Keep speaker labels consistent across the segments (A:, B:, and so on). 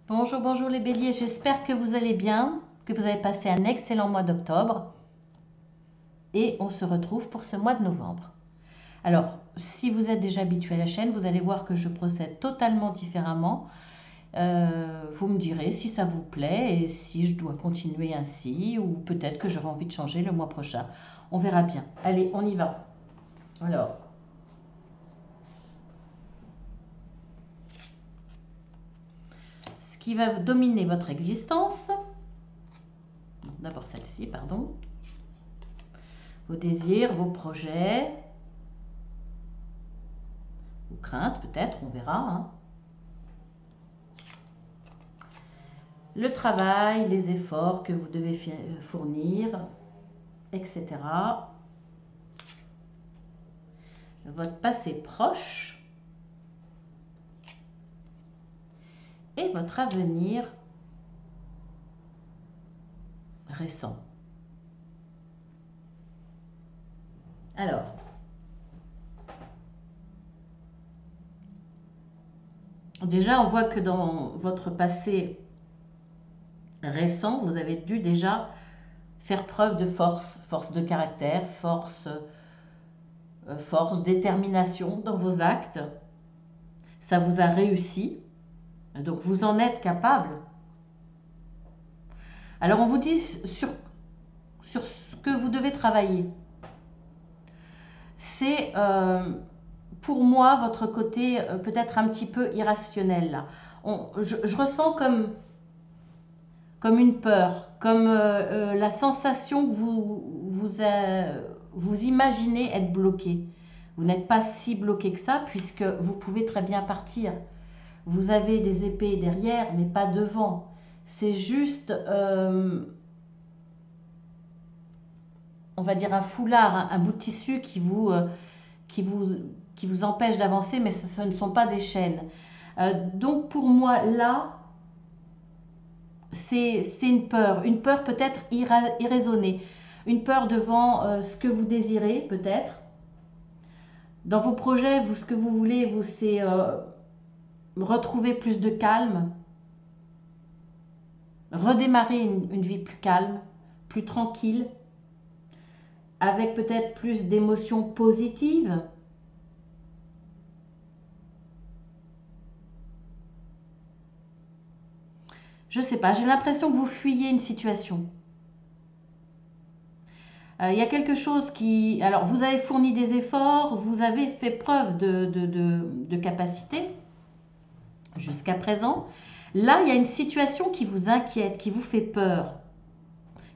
A: Bonjour, bonjour les béliers, j'espère que vous allez bien, que vous avez passé un excellent mois d'octobre et on se retrouve pour ce mois de novembre. Alors, si vous êtes déjà habitué à la chaîne, vous allez voir que je procède totalement différemment. Vous me direz si ça vous plaît et si je dois continuer ainsi ou peut-être que j'aurai envie de changer le mois prochain. On verra bien. Allez, on y va. Alors, ce qui va dominer votre existence, d'abord celle-ci, pardon, vos désirs, vos projets, vos craintes peut-être, on verra, hein. Le travail, les efforts que vous devez fournir, etc. Votre passé proche et votre avenir récent. Alors, déjà, on voit que dans votre passé récent, vous avez dû déjà faire preuve de force, force de caractère, force, détermination dans vos actes. Ça vous a réussi, donc vous en êtes capable. Alors, on vous dit sur ce que vous devez travailler. C'est pour moi votre côté peut-être un petit peu irrationnel là. Je ressens comme une peur, comme la sensation que vous imaginez être bloqué. Vous n'êtes pas si bloqué que ça puisque vous pouvez très bien partir. Vous avez des épées derrière mais pas devant. C'est juste, on va dire un foulard, un bout de tissu qui vous empêche d'avancer, mais ce ne sont pas des chaînes. Donc pour moi, là, c'est une peur peut-être irraisonnée, une peur devant ce que vous désirez peut-être. Dans vos projets, ce que vous voulez, c'est retrouver plus de calme, redémarrer une vie plus calme, plus tranquille, avec peut-être plus d'émotions positives. Je sais pas, j'ai l'impression que vous fuyez une situation. Il y a quelque chose qui... Alors, vous avez fourni des efforts, vous avez fait preuve de capacité jusqu'à présent. Là, il y a une situation qui vous inquiète, qui vous fait peur,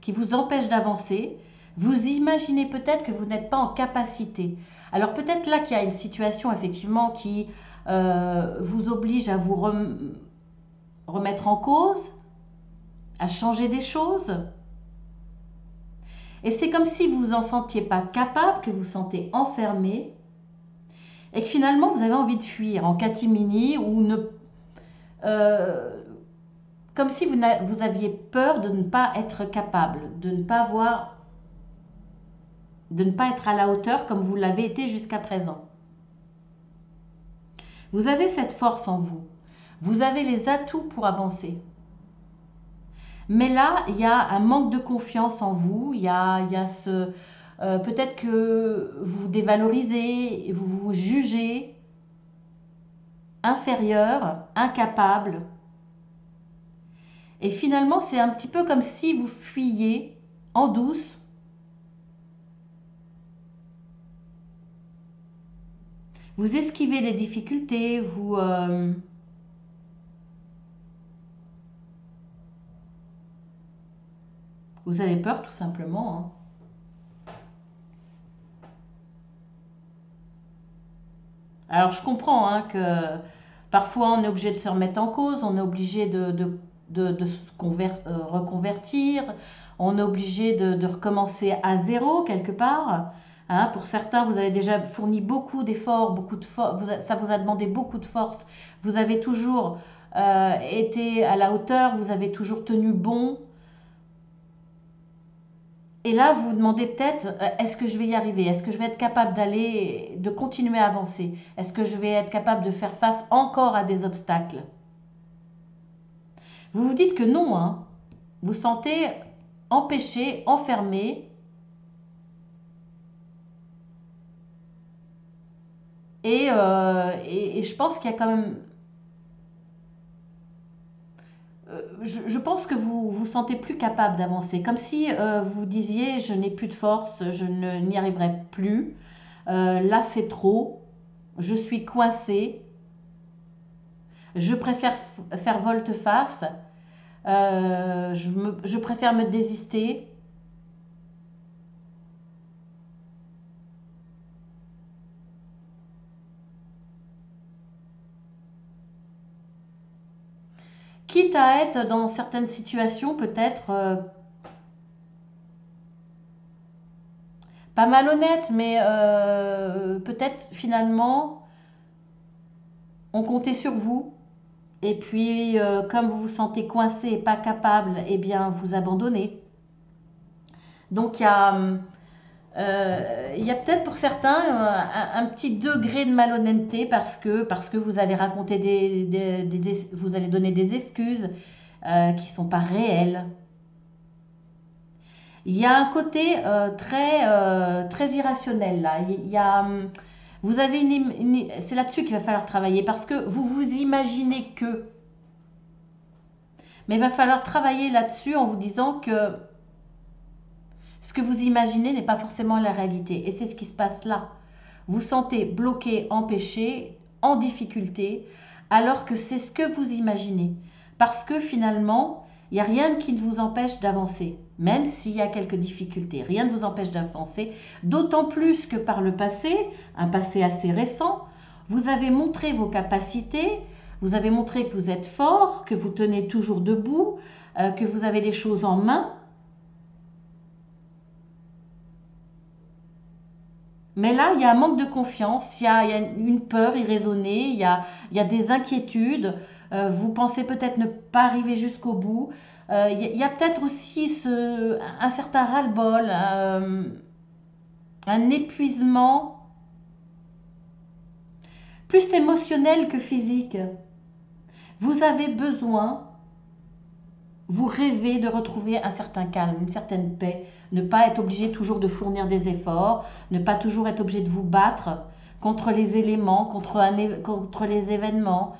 A: qui vous empêche d'avancer. Vous imaginez peut-être que vous n'êtes pas en capacité. Alors, peut-être là qu'il y a une situation, effectivement, qui vous oblige à vous remettre en cause, à changer des choses. Et c'est comme si vous vous en sentiez pas capable, que vous vous sentez enfermé et que finalement vous avez envie de fuir en catimini ou comme si vous aviez peur de ne pas être capable, de ne pas être à la hauteur comme vous l'avez été jusqu'à présent. Vous avez cette force en vous. Vous avez les atouts pour avancer. Mais là, il y a un manque de confiance en vous. Il y a ce... peut-être que vous vous dévalorisez, vous vous jugez inférieur, incapable. Et finalement, c'est un petit peu comme si vous fuyiez en douce. Vous esquivez les difficultés, vous avez peur tout simplement, hein. Alors je comprends hein, que parfois on est obligé de se remettre en cause, on est obligé de se reconvertir, on est obligé de recommencer à zéro quelque part. Hein. Pour certains, vous avez déjà fourni beaucoup d'efforts, ça vous a demandé beaucoup de force. Vous avez toujours été à la hauteur, vous avez toujours tenu bon. Et là, vous vous demandez peut-être, est-ce que je vais y arriver? Est-ce que je vais être capable de continuer à avancer? Est-ce que je vais être capable de faire face encore à des obstacles? Vous vous dites que non, hein. Vous sentez empêché, enfermé. Et je pense qu'il y a quand même... je pense que vous vous sentez plus capable d'avancer. Comme si vous disiez, je n'ai plus de force, je n'y arriverai plus. Là, c'est trop. Je suis coincé. Je préfère faire volte-face. Je préfère me désister. Quitte à être dans certaines situations peut-être pas malhonnête, mais peut-être finalement on comptait sur vous. Et puis comme vous vous sentez coincé et pas capable, eh bien vous abandonnez. Donc il y a peut-être pour certains un petit degré de malhonnêteté parce que vous allez raconter vous allez donner des excuses qui ne sont pas réelles. Il y a un côté très irrationnel là. Vous avez c'est là-dessus qu'il va falloir travailler parce que vous vous imaginez que. Mais il va falloir travailler là-dessus en vous disant que ce que vous imaginez n'est pas forcément la réalité. Et c'est ce qui se passe là. Vous sentez bloqué, empêché, en difficulté, alors que c'est ce que vous imaginez. Parce que finalement, il n'y a rien qui ne vous empêche d'avancer, même s'il y a quelques difficultés. Rien ne vous empêche d'avancer, d'autant plus que par le passé, un passé assez récent, vous avez montré vos capacités, vous avez montré que vous êtes fort, que vous tenez toujours debout, que vous avez les choses en main. Mais là, il y a un manque de confiance, il y a une peur irraisonnée, il y a des inquiétudes. Vous pensez peut-être ne pas arriver jusqu'au bout. Il y a peut-être aussi un certain ras-le-bol, un épuisement plus émotionnel que physique. Vous avez besoin, vous rêvez de retrouver un certain calme, une certaine paix, ne pas être obligé toujours de fournir des efforts, ne pas toujours être obligé de vous battre contre les éléments, contre les événements.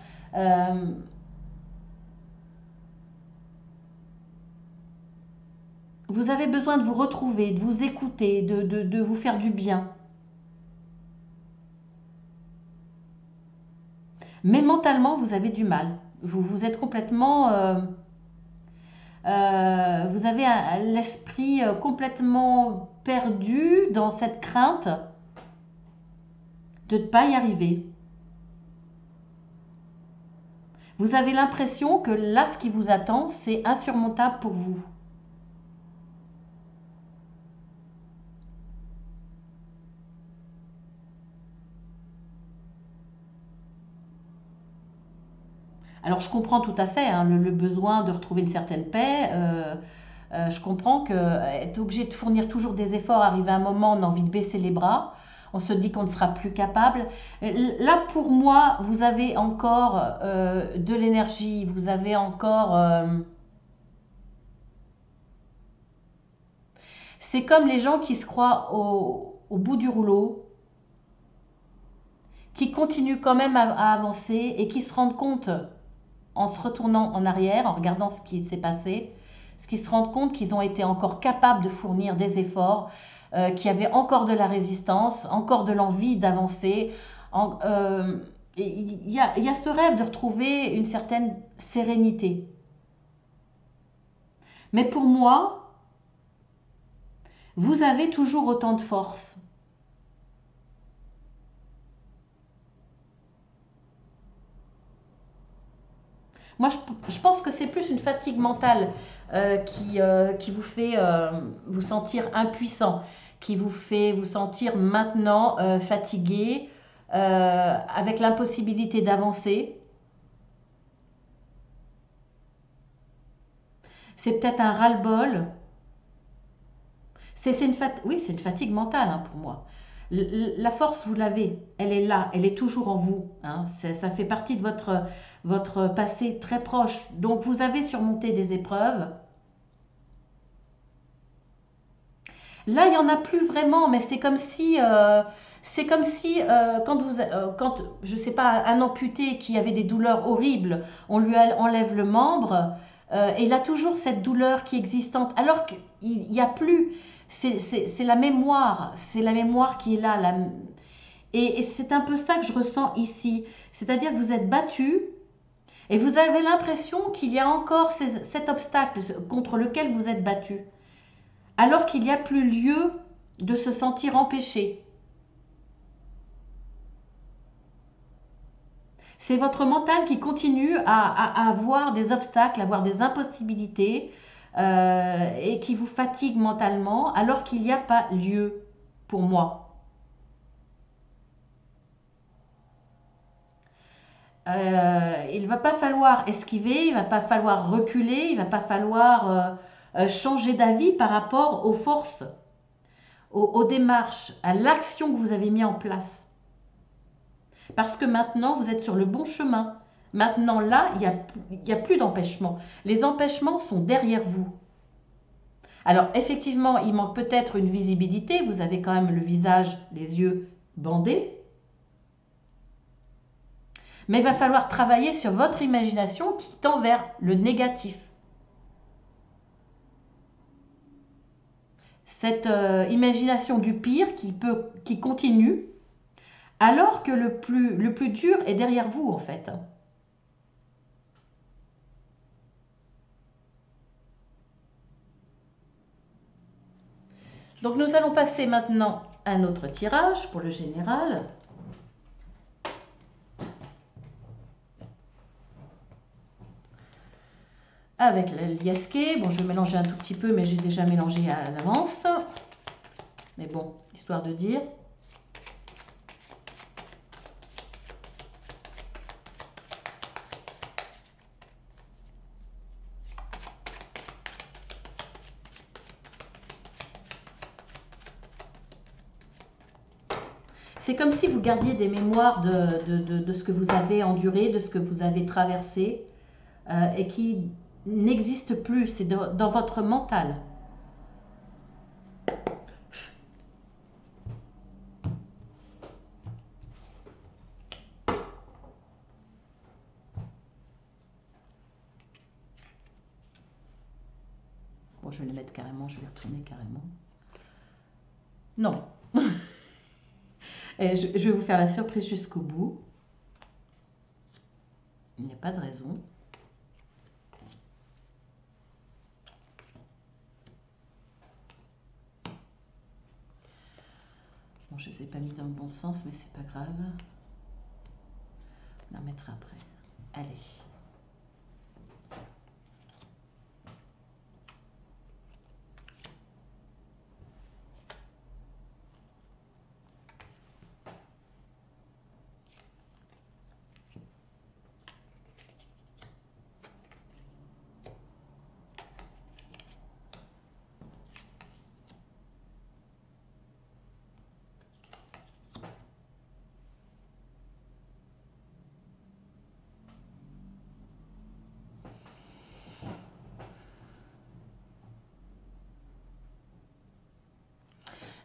A: Vous avez besoin de vous retrouver, de vous écouter, de vous faire du bien. Mais mentalement, vous avez du mal. Vous êtes complètement... vous avez l'esprit complètement perdu dans cette crainte de ne pas y arriver. Vous avez l'impression que là, ce qui vous attend, c'est insurmontable pour vous. Alors, je comprends tout à fait hein, le besoin de retrouver une certaine paix. Je comprends que être obligé de fournir toujours des efforts, arriver à un moment, on a envie de baisser les bras. On se dit qu'on ne sera plus capable. Là, pour moi, vous avez encore de l'énergie. Vous avez encore... c'est comme les gens qui se croient au bout du rouleau, qui continuent quand même à avancer et qui se rendent compte en se retournant en arrière, en regardant ce qui s'est passé, ce qu'ils se rendent compte qu'ils ont été encore capables de fournir des efforts, qu'il y avait encore de la résistance, encore de l'envie d'avancer. Il y a ce rêve de retrouver une certaine sérénité. Mais pour moi, vous avez toujours autant de force. Moi, je pense que c'est plus une fatigue mentale qui vous fait vous sentir impuissant, qui vous fait vous sentir maintenant fatigué, avec l'impossibilité d'avancer. C'est peut-être un ras-le-bol. Oui, c'est une fatigue mentale hein, pour moi. La force, vous l'avez, elle est là, elle est toujours en vous. Hein. Ça fait partie de votre passé très proche. Donc vous avez surmonté des épreuves. Là, il n'y en a plus vraiment, mais c'est comme si, quand, je sais pas, un amputé qui avait des douleurs horribles, on lui enlève le membre, et il a toujours cette douleur qui est existante, alors qu'il n'y a plus, c'est la mémoire qui est là, et c'est un peu ça que je ressens ici, c'est-à-dire que vous êtes battu, et vous avez l'impression qu'il y a encore cet obstacle contre lequel vous êtes battu, alors qu'il n'y a plus lieu de se sentir empêché. C'est votre mental qui continue à avoir des obstacles, à avoir des impossibilités et qui vous fatigue mentalement alors qu'il n'y a pas lieu pour moi. Il ne va pas falloir esquiver, il ne va pas falloir reculer, il ne va pas falloir changer d'avis par rapport aux forces, aux démarches, à l'action que vous avez mis en place. Parce que maintenant, vous êtes sur le bon chemin. Maintenant, là, il n'y a plus d'empêchement. Les empêchements sont derrière vous. Alors, effectivement, il manque peut-être une visibilité. Vous avez quand même le visage, les yeux bandés. Mais il va falloir travailler sur votre imagination qui tend vers le négatif. Cette imagination du pire qui continue, alors que le plus dur est derrière vous, en fait. Donc nous allons passer maintenant à notre tirage pour le général. Avec la liasquée. Bon, je vais mélanger un tout petit peu, mais j'ai déjà mélangé à l'avance. Mais bon, histoire de dire. C'est comme si vous gardiez des mémoires de ce que vous avez enduré, de ce que vous avez traversé, et qui n'existe plus. C'est dans votre mental. Bon, je vais les mettre carrément, je vais les retourner carrément. Non. Et je vais vous faire la surprise jusqu'au bout. Il n'y a pas de raison. Bon, je ne les ai pas mis dans le bon sens, mais c'est pas grave. On la remettra après. Allez.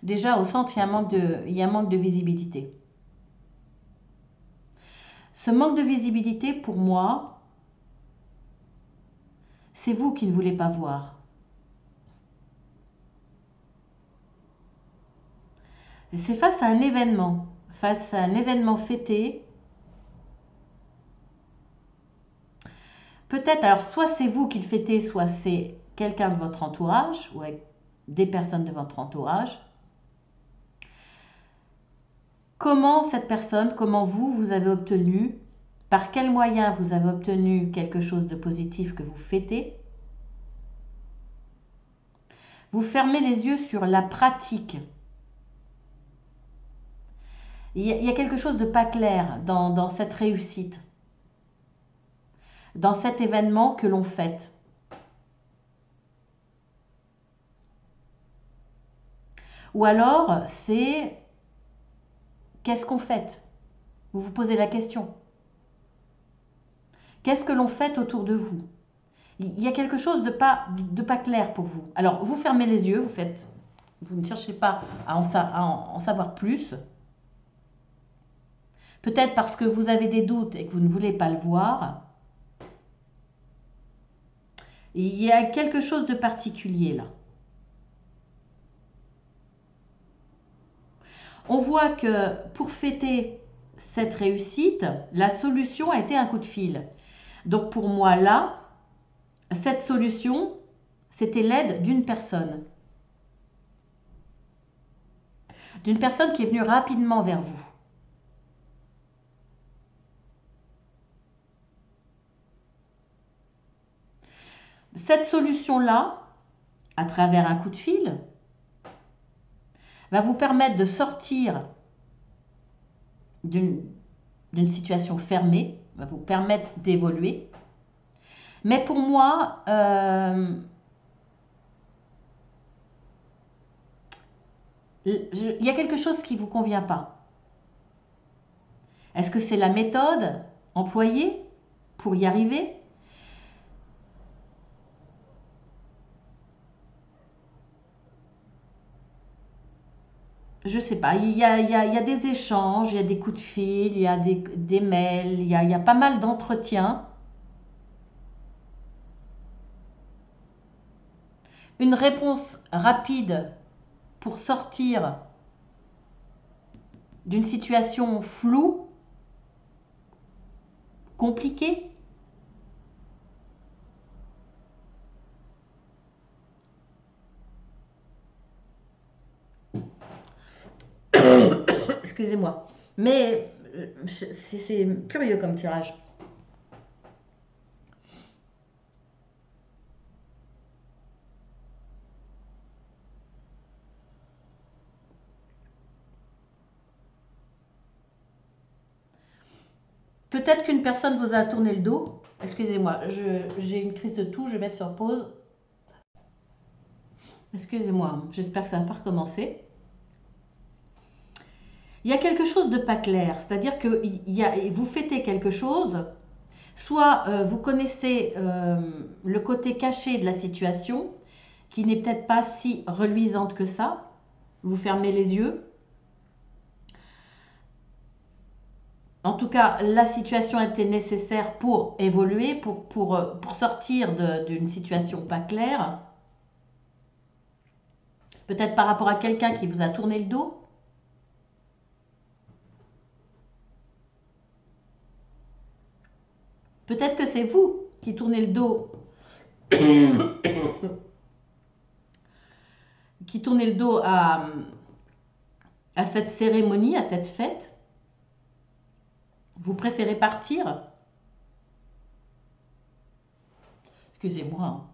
A: Déjà, au centre, il y a un manque de visibilité. Ce manque de visibilité, pour moi, c'est vous qui ne voulez pas voir. C'est face à un événement fêté. Peut-être, alors soit c'est vous qui le fêtez, soit c'est quelqu'un de votre entourage, ou avec des personnes de votre entourage. Comment cette personne, comment vous avez obtenu, par quel moyen vous avez obtenu quelque chose de positif que vous fêtez. Vous fermez les yeux sur la pratique. Il y a quelque chose de pas clair dans cette réussite, dans cet événement que l'on fête. Ou alors, c'est qu'est-ce qu'on fête? Vous vous posez la question. Qu'est-ce que l'on fait autour de vous? Il y a quelque chose de pas clair pour vous. Alors, vous fermez les yeux, vous ne cherchez pas à en savoir plus. Peut-être parce que vous avez des doutes et que vous ne voulez pas le voir. Il y a quelque chose de particulier là. On voit que pour fêter cette réussite, la solution a été un coup de fil. Donc pour moi là, cette solution, c'était l'aide d'une personne. D'une personne qui est venue rapidement vers vous. Cette solution-là, à travers un coup de fil, va vous permettre de sortir d'une situation fermée, va vous permettre d'évoluer. Mais pour moi, il y a quelque chose qui ne vous convient pas. Est-ce que c'est la méthode employée pour y arriver? Je ne sais pas, il y a des échanges, il y a des coups de fil, il y a des mails, il y a pas mal d'entretiens. Une réponse rapide pour sortir d'une situation floue, compliquée. Excusez-moi. Mais c'est curieux comme tirage. Peut-être qu'une personne vous a tourné le dos. Excusez-moi, j'ai une crise de toux, je vais mettre sur pause. Excusez-moi, j'espère que ça ne va pas recommencer. Il y a quelque chose de pas clair, c'est-à-dire que vous fêtez quelque chose, soit vous connaissez le côté caché de la situation, qui n'est peut-être pas si reluisante que ça, vous fermez les yeux. En tout cas, la situation était nécessaire pour évoluer, pour sortir d'une situation pas claire. Peut-être par rapport à quelqu'un qui vous a tourné le dos. Peut-être que c'est vous qui tournez le dos. qui tournez le dos à cette cérémonie, à cette fête. Vous préférez partir? Excusez-moi.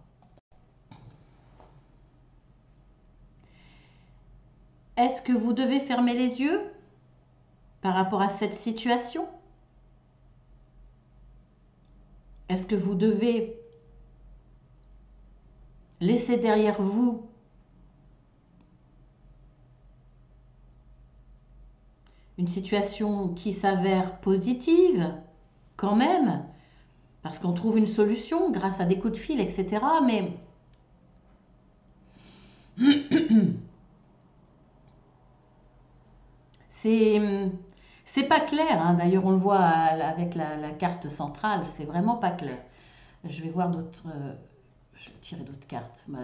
A: Est-ce que vous devez fermer les yeux par rapport à cette situation? Est-ce que vous devez laisser derrière vous une situation qui s'avère positive quand même, parce qu'on trouve une solution grâce à des coups de fil, etc. Mais c'est pas clair, hein. D'ailleurs, on le voit avec la carte centrale, c'est vraiment pas clair. Je vais voir d'autres. Je vais tirer d'autres cartes. Bah,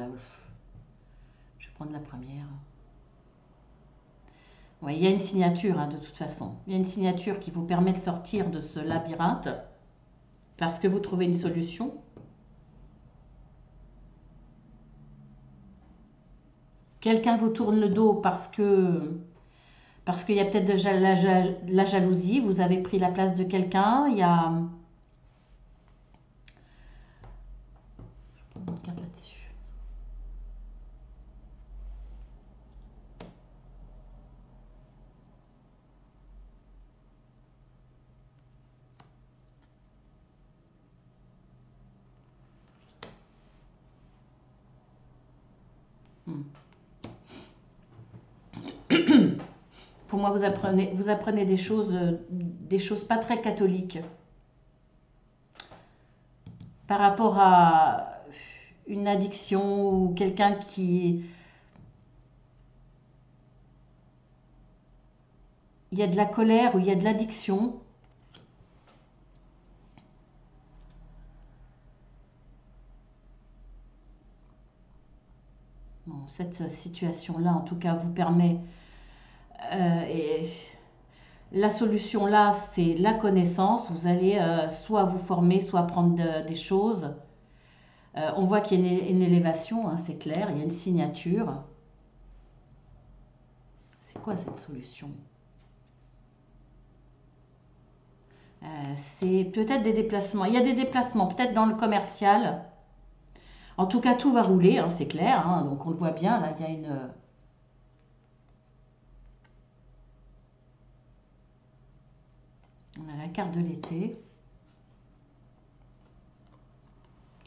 A: je vais prendre la première. Ouais, il y a une signature, hein, de toute façon. Il y a une signature qui vous permet de sortir de ce labyrinthe parce que vous trouvez une solution. Quelqu'un vous tourne le dos parce qu'il y a peut-être déjà la jalousie. Vous avez pris la place de quelqu'un. Il y a... Je vais prendre une carte là-dessus. Pour moi, vous apprenez des choses pas très catholiques. par rapport à une addiction ou quelqu'un qui... Il y a de la colère ou il y a de l'addiction. Bon, cette situation-là, en tout cas, vous permet... et la solution là, c'est la connaissance. Vous allez soit vous former, soit apprendre des choses. On voit qu'il y a une élévation, hein, c'est clair. Il y a une signature. C'est quoi cette solution? C'est peut-être des déplacements. Il y a des déplacements, peut-être dans le commercial. En tout cas, tout va rouler, hein, c'est clair. Hein, donc on le voit bien, là, il y a une... On a la carte de l'été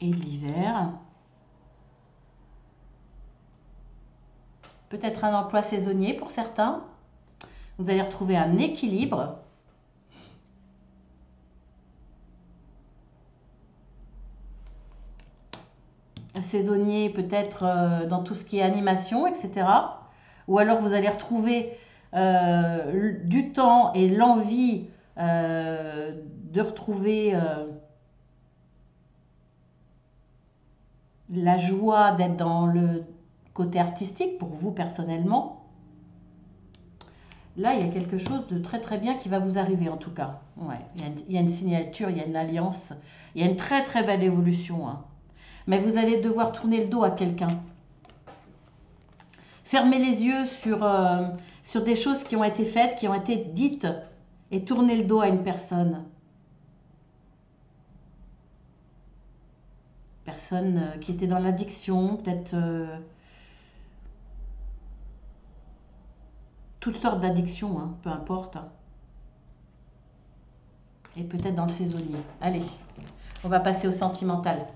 A: et de l'hiver. Peut-être un emploi saisonnier pour certains. Vous allez retrouver un équilibre. Saisonnier peut-être dans tout ce qui est animation, etc. Ou alors vous allez retrouver du temps et l'envie de retrouver la joie d'être dans le côté artistique pour vous personnellement. Là, il y a quelque chose de très très bien qui va vous arriver en tout cas. Ouais, il y a une signature, il y a une alliance, il y a une très très belle évolution. Hein. Mais vous allez devoir tourner le dos à quelqu'un. Fermez les yeux sur des choses qui ont été faites, qui ont été dites, et tournez le dos à une personne. Personne qui était dans l'addiction, peut-être toutes sortes d'addictions, hein, peu importe. Et peut-être dans le saisonnier. Allez, on va passer au sentimental.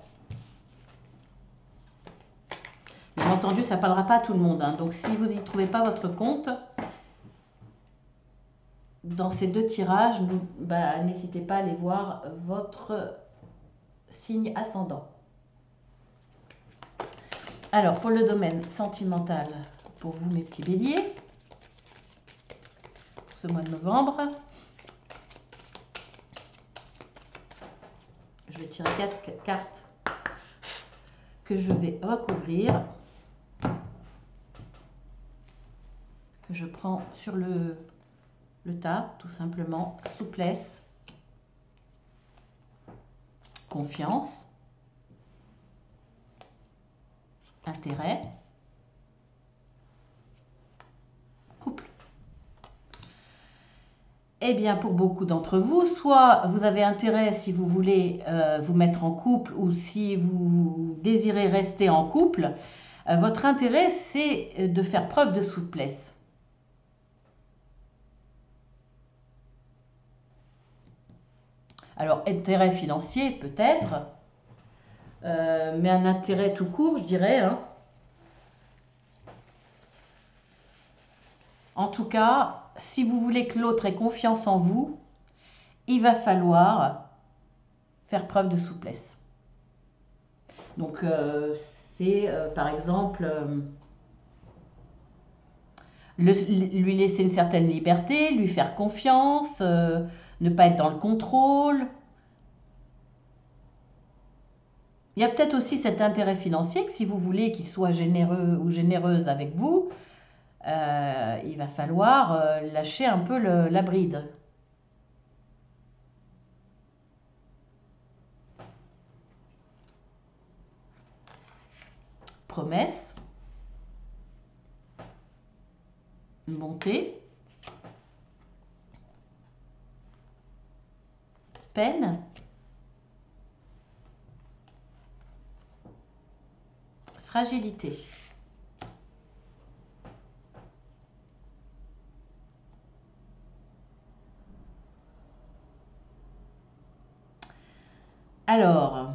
A: Bien entendu, ça ne parlera pas à tout le monde. Hein. Donc, si vous n'y trouvez pas votre compte, dans ces deux tirages, n'hésitez pas à aller voir votre signe ascendant. Alors, pour le domaine sentimental, pour vous, mes petits béliers, pour ce mois de novembre, je vais tirer 4 cartes que je vais recouvrir. Que je prends sur le tas, tout simplement. Souplesse, confiance, intérêt, couple. Eh bien, pour beaucoup d'entre vous, soit vous avez intérêt si vous voulez vous mettre en couple ou si vous désirez rester en couple, votre intérêt, c'est de faire preuve de souplesse. Alors, intérêt financier, peut-être, mais un intérêt tout court, je dirais. Hein. En tout cas, si vous voulez que l'autre ait confiance en vous, il va falloir faire preuve de souplesse. Donc, c'est par exemple lui laisser une certaine liberté, lui faire confiance, ne pas être dans le contrôle. Il y a peut-être aussi cet intérêt financier que si vous voulez qu'il soit généreux ou généreuse avec vous, il va falloir lâcher un peu la bride. Promesse, bonté, peine, fragilité. Alors,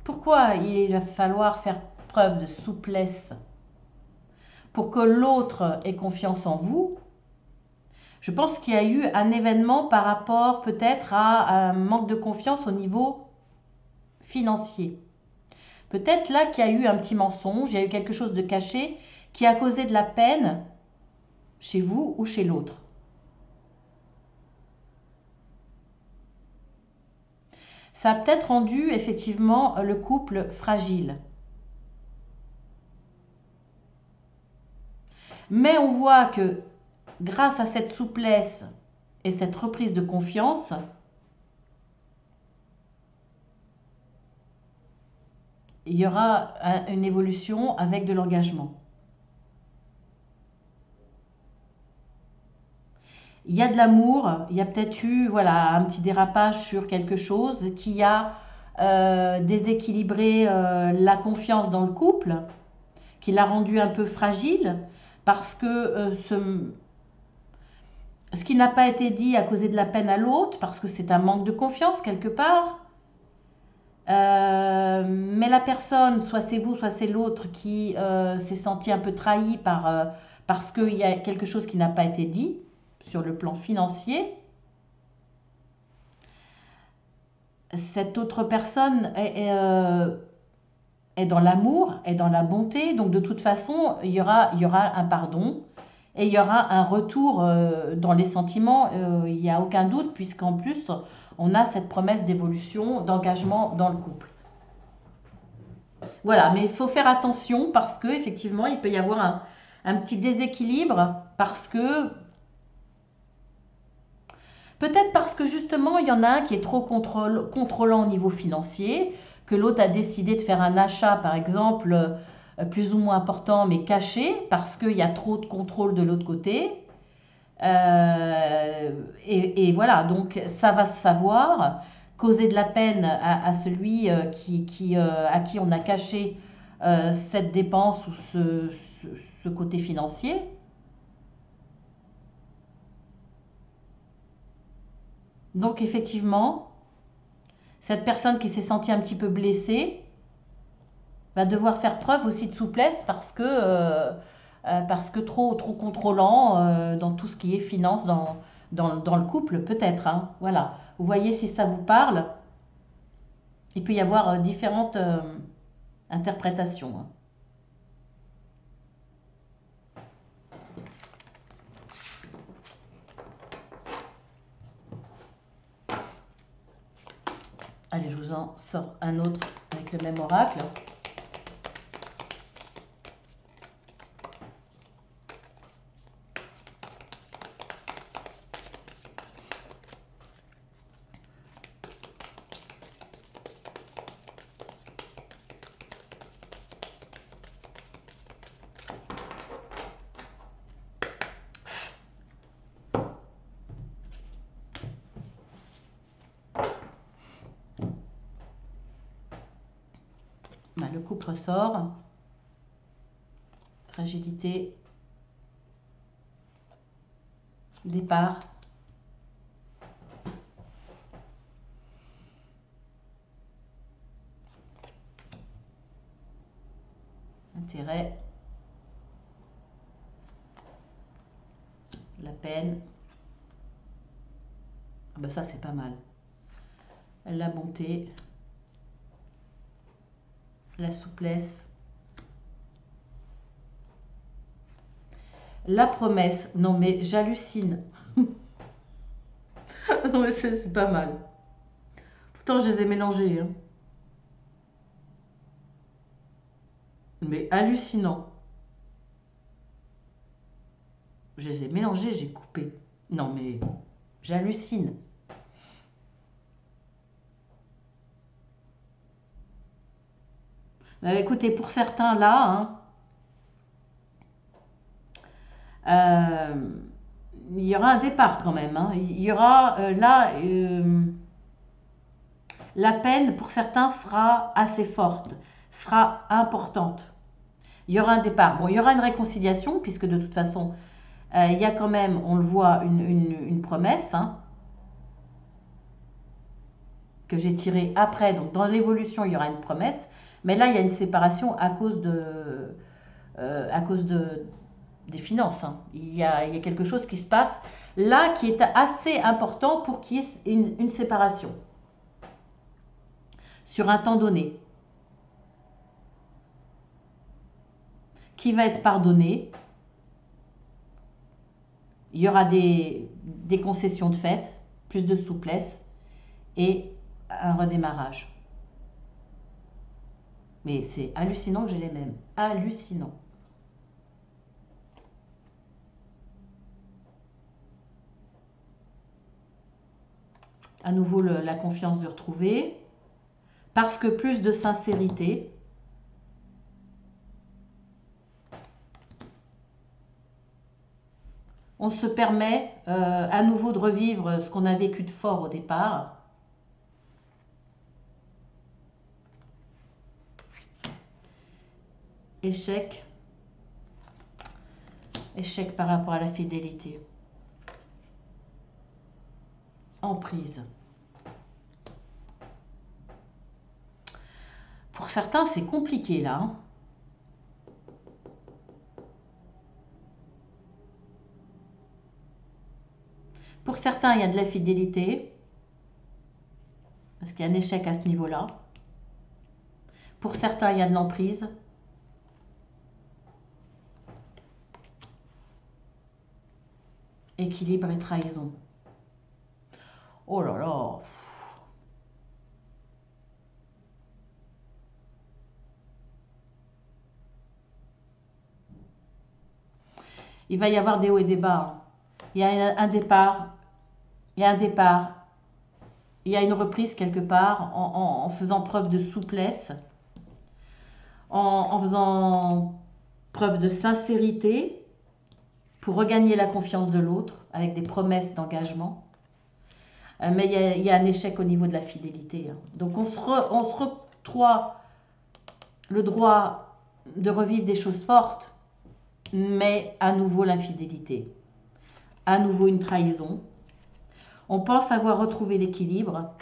A: pourquoi il va falloir faire preuve de souplesse pour que l'autre ait confiance en vous? Je pense qu'il y a eu un événement par rapport peut-être à un manque de confiance au niveau financier. Peut-être là qu'il y a eu un petit mensonge, il y a eu quelque chose de caché qui a causé de la peine chez vous ou chez l'autre. Ça a peut-être rendu effectivement le couple fragile. Mais on voit que grâce à cette souplesse et cette reprise de confiance, il y aura une évolution avec de l'engagement. Il y a de l'amour, il y a peut-être eu voilà, un petit dérapage sur quelque chose qui a déséquilibré la confiance dans le couple, qui l'a rendu un peu fragile, parce que ce qui n'a pas été dit a causé de la peine à l'autre, parce que c'est un manque de confiance quelque part. Mais la personne, soit c'est vous, soit c'est l'autre qui s'est senti un peu trahi parce qu'il y a quelque chose qui n'a pas été dit sur le plan financier. Cette autre personne est dans l'amour, est dans la bonté, donc de toute façon, il y aura un pardon et il y aura un retour dans les sentiments, il n'y a aucun doute, puisqu'en plus, on a cette promesse d'évolution, d'engagement dans le couple. Voilà, mais il faut faire attention parce que effectivement, il peut y avoir un petit déséquilibre parce que peut-être parce que justement, il y en a un qui est trop contrôlant au niveau financier, que l'autre a décidé de faire un achat, par exemple, plus ou moins important, mais caché, parce qu'il y a trop de contrôle de l'autre côté. Et voilà, donc ça va se savoir, causer de la peine à celui à qui on a caché cette dépense ou ce côté financier. Donc effectivement, cette personne qui s'est sentie un petit peu blessée va devoir faire preuve aussi de souplesse parce que trop contrôlant dans tout ce qui est finance dans le couple peut-être. Hein. Voilà, vous voyez si ça vous parle. Il peut y avoir différentes interprétations. Hein. Allez, je vous en sors un autre avec le même oracle. Le couple ressort, fragilité, départ, intérêt, la peine. Ah ben ça c'est pas mal. La bonté. La souplesse, la promesse. Non mais j'hallucine. Non mais c'est pas mal. Pourtant je les ai mélangés. Hein. Mais hallucinant. Je les ai mélangés, j'ai coupé. Non mais j'hallucine. Écoutez, pour certains là, hein, il y aura un départ quand même. Hein. Il y aura là, la peine pour certains sera assez forte, sera importante. Il y aura un départ. Bon, il y aura une réconciliation puisque de toute façon, il y a quand même, on le voit, une promesse hein, que j'ai tirée après. Donc dans l'évolution, il y aura une promesse. Mais là, il y a une séparation à cause des finances. Hein. Il y a quelque chose qui se passe là qui est assez important pour qu'il y ait une séparation. sur un temps donné, qui va être pardonné. Il y aura des concessions de fait, plus de souplesse et un redémarrage. Mais c'est hallucinant que j'ai les mêmes. Hallucinant. À nouveau, la confiance de retrouver. Parce que plus de sincérité. On se permet à nouveau de revivre ce qu'on a vécu de fort au départ. Échec. Échec par rapport à la fidélité. Emprise. Pour certains, c'est compliqué là. Hein. Pour certains, il y a de la fidélité. Parce qu'il y a un échec à ce niveau-là. Pour certains, il y a de l'emprise. Équilibre et trahison. Oh là là. Il va y avoir des hauts et des bas. Il y a un départ. Il y a un départ. Il y a une reprise quelque part en faisant preuve de souplesse. En faisant preuve de sincérité pour regagner la confiance de l'autre avec des promesses d'engagement. Mais il y a un échec au niveau de la fidélité. Hein. Donc on se octroie le droit de revivre des choses fortes, mais à nouveau l'infidélité. À nouveau une trahison. On pense avoir retrouvé l'équilibre,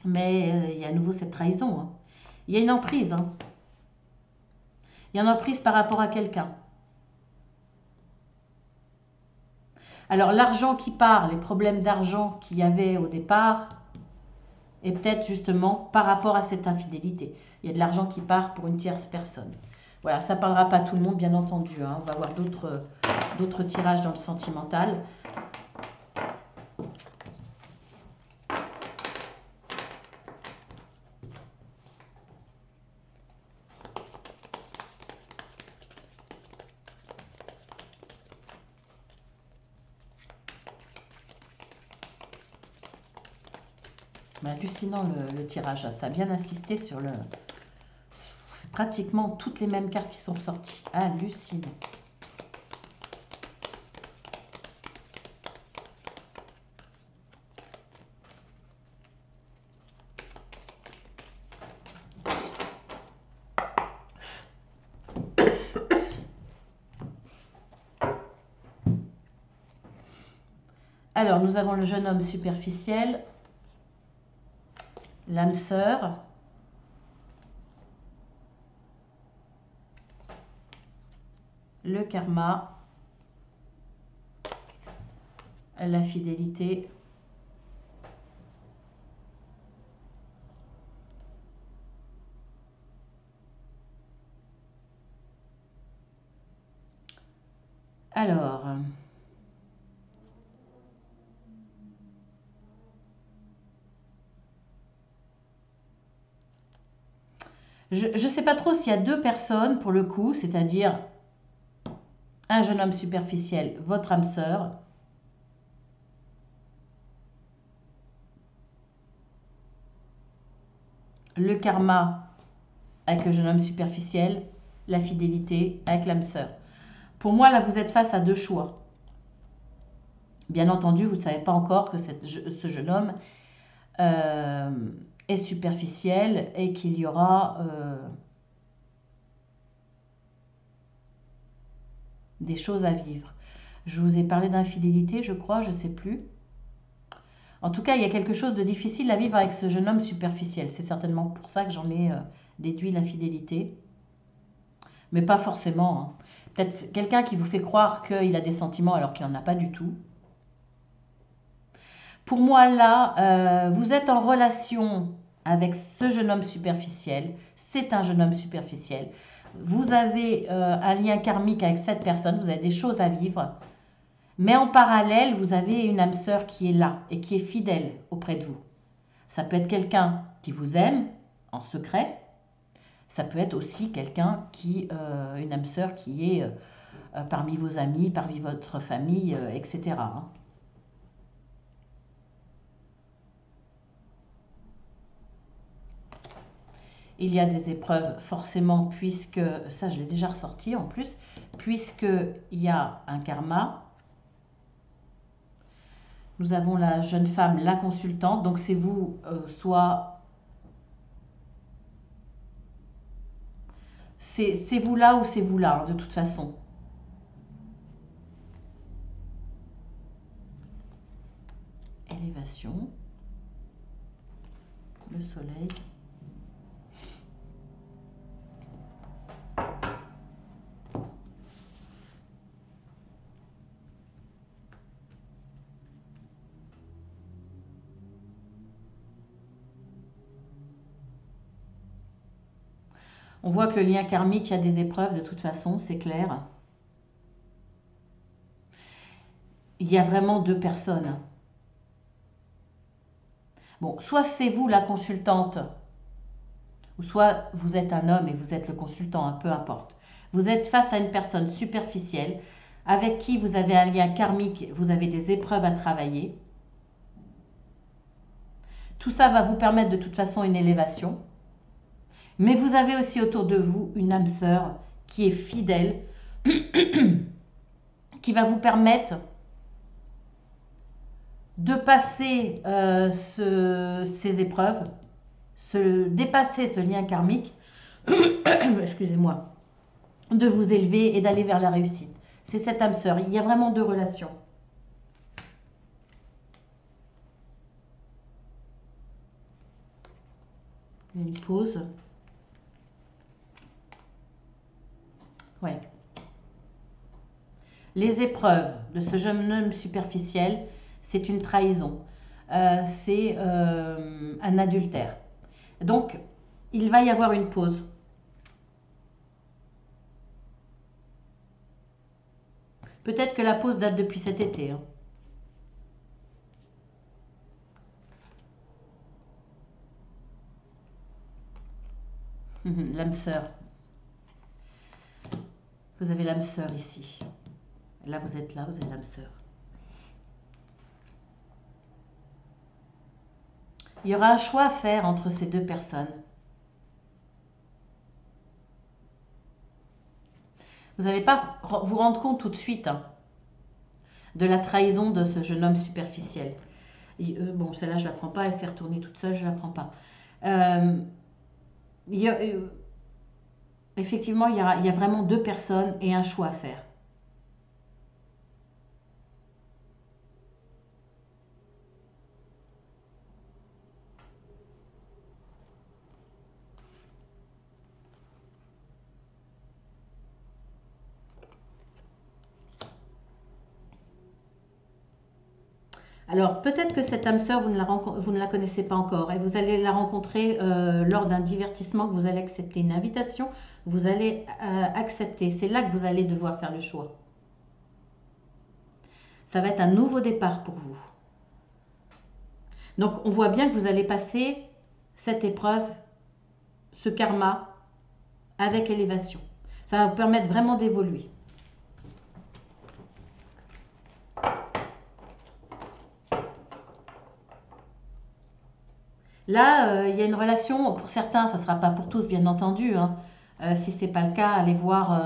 A: mais il y a à nouveau cette trahison. Hein. Il y a une emprise. Hein. Il y a une emprise par rapport à quelqu'un. Alors l'argent qui part, les problèmes d'argent qu'il y avait au départ, est peut-être justement par rapport à cette infidélité. Il y a de l'argent qui part pour une tierce personne. Voilà, ça ne parlera pas à tout le monde, bien entendu. Hein. On va voir d'autres tirages dans le sentimental. Mais hallucinant le tirage, ça a bien insisté sur le... C'est pratiquement toutes les mêmes cartes qui sont sorties. Hallucinant. Alors, nous avons le jeune homme superficiel, l'âme sœur, le karma, la fidélité, alors, je ne sais pas trop s'il y a deux personnes pour le coup, c'est-à-dire un jeune homme superficiel, votre âme sœur, le karma avec le jeune homme superficiel, la fidélité avec l'âme sœur. Pour moi, là, vous êtes face à deux choix. Bien entendu, vous ne savez pas encore que ce jeune homme est superficiel et qu'il y aura des choses à vivre. Je vous ai parlé d'infidélité, je crois, je ne sais plus. En tout cas, il y a quelque chose de difficile à vivre avec ce jeune homme superficiel. C'est certainement pour ça que j'en ai déduit l'infidélité. Mais pas forcément. Hein. Peut-être quelqu'un qui vous fait croire qu'il a des sentiments alors qu'il n'en a pas du tout. Pour moi, là, vous êtes en relation avec ce jeune homme superficiel. C'est un jeune homme superficiel. Vous avez un lien karmique avec cette personne. Vous avez des choses à vivre. Mais en parallèle, vous avez une âme sœur qui est là et qui est fidèle auprès de vous. Ça peut être quelqu'un qui vous aime en secret. Ça peut être aussi quelqu'un une âme sœur qui est parmi vos amis, parmi votre famille, etc. hein. Il y a des épreuves forcément puisque, ça je l'ai déjà ressorti en plus, puisqu'il y a un karma. Nous avons la jeune femme, la consultante, donc c'est vous, soit c'est vous là ou c'est vous là, hein, de toute façon. Élévation, le soleil. On voit que le lien karmique, il y a des épreuves de toute façon, c'est clair. Il y a vraiment deux personnes. Bon, soit c'est vous la consultante, ou soit vous êtes un homme et vous êtes le consultant, hein, peu importe. Vous êtes face à une personne superficielle avec qui vous avez un lien karmique, vous avez des épreuves à travailler. Tout ça va vous permettre de toute façon une élévation. Mais vous avez aussi autour de vous une âme sœur qui est fidèle, qui va vous permettre de passer ces épreuves, dépasser ce lien karmique, excusez-moi, de vous élever et d'aller vers la réussite. C'est cette âme sœur. Il y a vraiment deux relations. Une pause. Ouais. Les épreuves de ce jeune homme superficiel, c'est une trahison. C'est un adultère. Donc, il va y avoir une pause. Peut-être que la pause date depuis cet été. Hein. L'âme sœur. Vous avez l'âme sœur ici. Là, vous êtes là, vous avez l'âme sœur. Il y aura un choix à faire entre ces deux personnes. Vous n'allez pas vous rendre compte tout de suite hein, de la trahison de ce jeune homme superficiel. Bon, celle-là, je ne la prends pas, elle s'est retournée toute seule, je ne la prends pas. Effectivement, il y a vraiment deux personnes et un choix à faire. Alors, peut-être que cette âme sœur, vous ne la connaissez pas encore et vous allez la rencontrer lors d'un divertissement que vous allez accepter. Une invitation, vous allez accepter. C'est là que vous allez devoir faire le choix. Ça va être un nouveau départ pour vous. Donc, on voit bien que vous allez passer cette épreuve, ce karma, avec élévation. Ça va vous permettre vraiment d'évoluer. Là, il y a une relation, pour certains, ça ne sera pas pour tous, bien entendu. Hein. Si ce n'est pas le cas, allez voir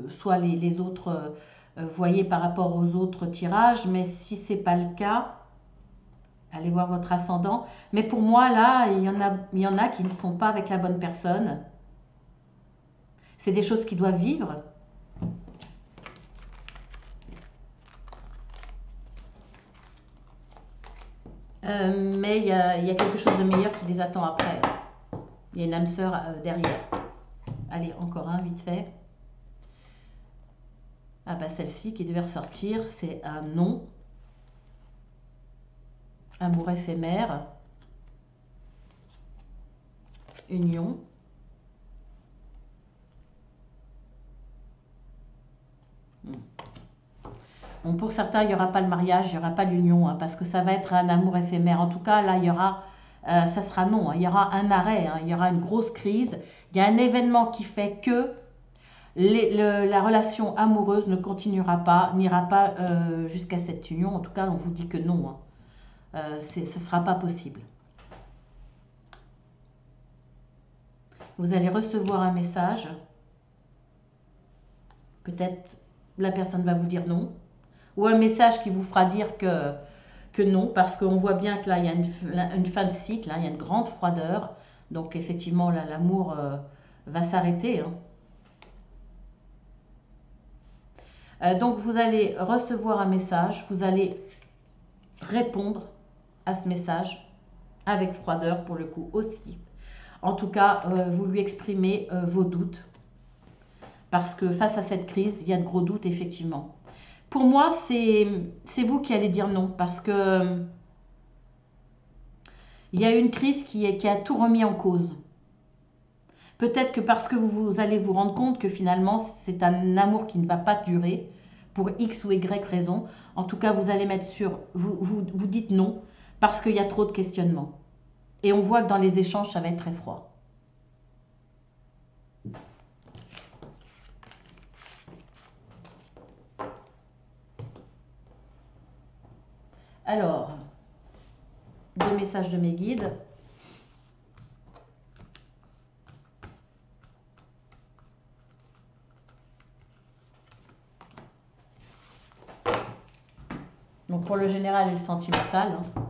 A: soit les autres, voyez par rapport aux autres tirages, mais si ce n'est pas le cas, allez voir votre ascendant. Mais pour moi, là, il y en a qui ne sont pas avec la bonne personne. C'est des choses qu'ils doivent vivre. Mais il y a quelque chose de meilleur qui les attend après. Il y a une âme sœur derrière. Allez, encore un, vite fait. Ah bah celle-ci qui devait ressortir, c'est un non. amour éphémère, union. Bon, pour certains, il n'y aura pas le mariage, il n'y aura pas l'union, hein, parce que ça va être un amour éphémère. En tout cas, là, il y aura, ça sera non, hein, il y aura un arrêt, hein, il y aura une grosse crise. Il y a un événement qui fait que la relation amoureuse ne continuera pas, n'ira pas jusqu'à cette union. En tout cas, on vous dit que non, hein. Ce ne sera pas possible. Vous allez recevoir un message. Peut-être la personne va vous dire non. Ou un message qui vous fera dire que non, parce qu'on voit bien que là, il y a une fin de cycle, hein, il y a une grande froideur. Donc, effectivement, là, l'amour va s'arrêter. Hein. Donc, vous allez recevoir un message, vous allez répondre à ce message avec froideur pour le coup aussi. En tout cas, vous lui exprimez vos doutes. Parce que face à cette crise, il y a de gros doutes, effectivement. Pour moi, c'est vous qui allez dire non, parce que il y a une crise qui a tout remis en cause. Peut-être que parce que vous allez vous rendre compte que finalement, c'est un amour qui ne va pas durer, pour X ou Y raison. En tout cas, vous allez mettre sur... Vous dites non, parce qu'il y a trop de questionnements. Et on voit que dans les échanges, ça va être très froid. Alors, 2 messages de mes guides. Donc pour le général et le sentimental. Hein.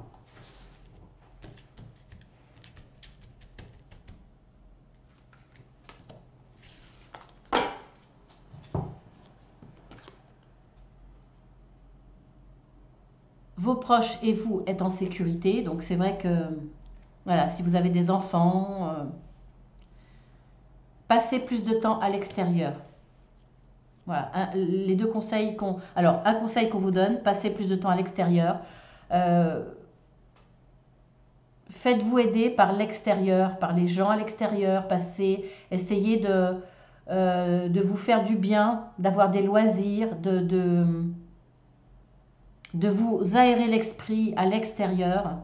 A: Vos proches et vous êtes en sécurité. Donc c'est vrai que, voilà, si vous avez des enfants, passez plus de temps à l'extérieur. Voilà, les 2 conseils qu'on... Alors, un conseil qu'on vous donne, passez plus de temps à l'extérieur. Faites-vous aider par l'extérieur, par les gens à l'extérieur. Essayez de vous faire du bien, d'avoir des loisirs, de vous aérer l'esprit à l'extérieur.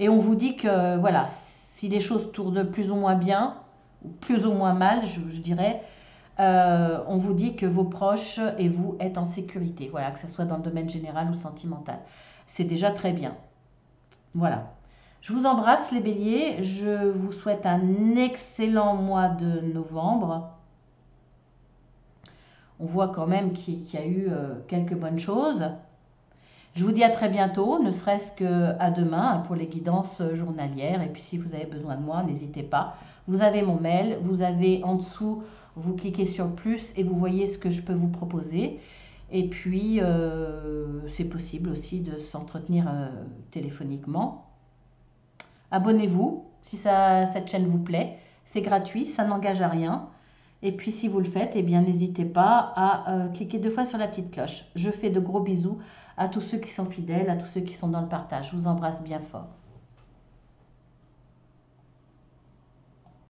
A: Et on vous dit que, voilà, si les choses tournent plus ou moins bien, ou plus ou moins mal, je dirais, on vous dit que vos proches et vous êtes en sécurité. Voilà, que ce soit dans le domaine général ou sentimental. C'est déjà très bien. Voilà. Je vous embrasse les béliers. Je vous souhaite un excellent mois de novembre. On voit quand même qu'il y a eu quelques bonnes choses. Je vous dis à très bientôt, ne serait-ce qu'à demain pour les guidances journalières. Et puis si vous avez besoin de moi, n'hésitez pas. Vous avez mon mail, vous avez en dessous, vous cliquez sur plus et vous voyez ce que je peux vous proposer. Et puis, c'est possible aussi de s'entretenir téléphoniquement. Abonnez-vous si cette chaîne vous plaît. C'est gratuit, ça n'engage à rien. Et puis, si vous le faites, eh bien, n'hésitez pas à cliquer 2 fois sur la petite cloche. Je fais de gros bisous à tous ceux qui sont fidèles, à tous ceux qui sont dans le partage. Je vous embrasse bien fort.